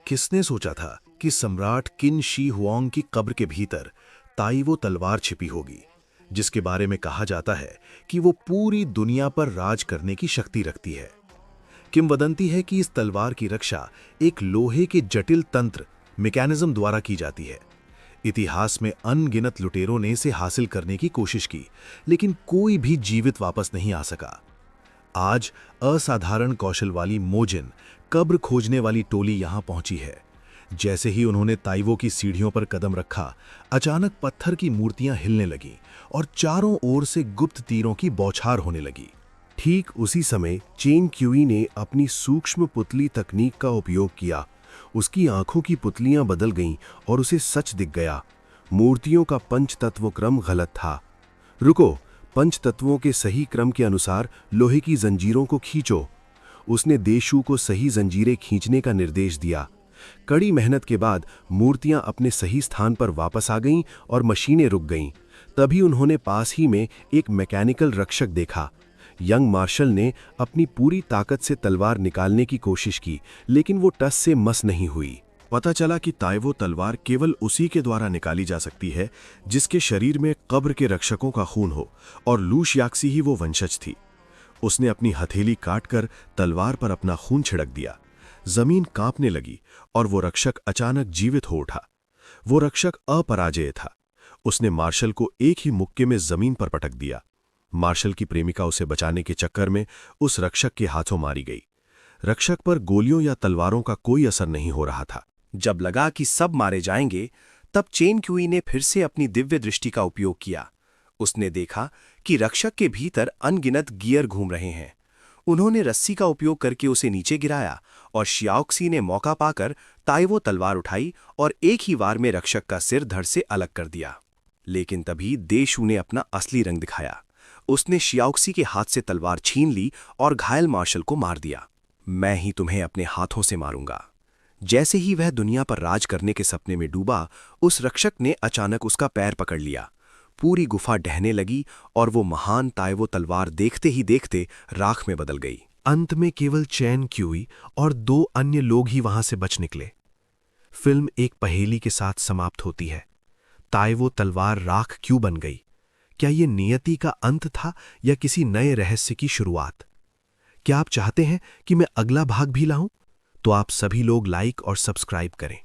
किसने सोचा था कि सम्राट किन शी हुआंग की कब्र के भीतर ताइवो तलवार छिपी होगी, जिसके बारे में कहा जाता है कि वो पूरी दुनिया पर राज करने की शक्ति रखती है। किंवदंती है कि इस तलवार की रक्षा एक लोहे के जटिल तंत्र मैकेनिज्म द्वारा की जाती है। इतिहास में अनगिनत लुटेरों ने इसे हासिल करने की कोशिश की, लेकिन कोई भी जीवित वापस नहीं आ सका। आज असाधारण कौशल वाली मोजिन कब्र खोजने वाली टोली यहां पहुंची है। जैसे ही उन्होंने ताइवो की सीढ़ियों पर कदम रखा, अचानक पत्थर की मूर्तियां हिलने लगीं और चारों ओर से गुप्त तीरों की बौछार होने लगी। ठीक उसी समय चेन क्यूई ने अपनी सूक्ष्म पुतली तकनीक का उपयोग किया। उसकी आंखों की पुतलियां बदल गईं और उसे सच दिख गया। मूर्तियों का पंचतत्व क्रम गलत था। रुको, पंचतत्वों के सही क्रम के अनुसार लोहे की जंजीरों को खींचो। उसने देशु को सही जंजीरें खींचने का निर्देश दिया। कड़ी मेहनत के बाद मूर्तियां अपने सही स्थान पर वापस आ गईं और मशीनें रुक गईं। तभी उन्होंने पास ही में एक मैकेनिकल रक्षक देखा। यंग मार्शल ने अपनी पूरी ताकत से तलवार निकालने की कोशिश की, लेकिन वो टस से मस नहीं हुई। पता चला कि ताइवो तलवार केवल उसी के द्वारा निकाली जा सकती है जिसके शरीर में कब्र के रक्षकों का खून हो, और लू शियाक्सी ही वो वंशज थी। उसने अपनी हथेली काटकर तलवार पर अपना खून छिड़क दिया। जमीन कांपने लगी और वो रक्षक अचानक जीवित हो उठा। वो रक्षक अपराजेय था। उसने मार्शल को एक ही मुक्के में जमीन पर पटक दिया। मार्शल की प्रेमिका उसे बचाने के चक्कर में उस रक्षक के हाथों मारी गई। रक्षक पर गोलियों या तलवारों का कोई असर नहीं हो रहा था। जब लगा कि सब मारे जाएंगे, तब चेन क्यूई ने फिर से अपनी दिव्य दृष्टि का उपयोग किया। उसने देखा कि रक्षक के भीतर अनगिनत गियर घूम रहे हैं। उन्होंने रस्सी का उपयोग करके उसे नीचे गिराया और शियाओक्सी ने मौका पाकर ताइवो तलवार उठाई और एक ही वार में रक्षक का सिर धड़ से अलग कर दिया। लेकिन तभी देशु ने अपना असली रंग दिखाया। उसने शियाओक्सी के हाथ से तलवार छीन ली और घायल मार्शल को मार दिया। मैं ही तुम्हें अपने हाथों से मारूंगा। जैसे ही वह दुनिया पर राज करने के सपने में डूबा, उस रक्षक ने अचानक उसका पैर पकड़ लिया। पूरी गुफा ढहने लगी और वो महान ताइवो तलवार देखते ही देखते राख में बदल गई। अंत में केवल चेन क्यूई और 2 अन्य लोग ही वहां से बच निकले। फिल्म एक पहेली के साथ समाप्त होती है। ताइवो तलवार राख क्यों बन गई? क्या यह नियति का अंत था या किसी नए रहस्य की शुरुआत? क्या आप चाहते हैं कि मैं अगला भाग भी लाऊं? तो आप सभी लोग लाइक और सब्सक्राइब करें।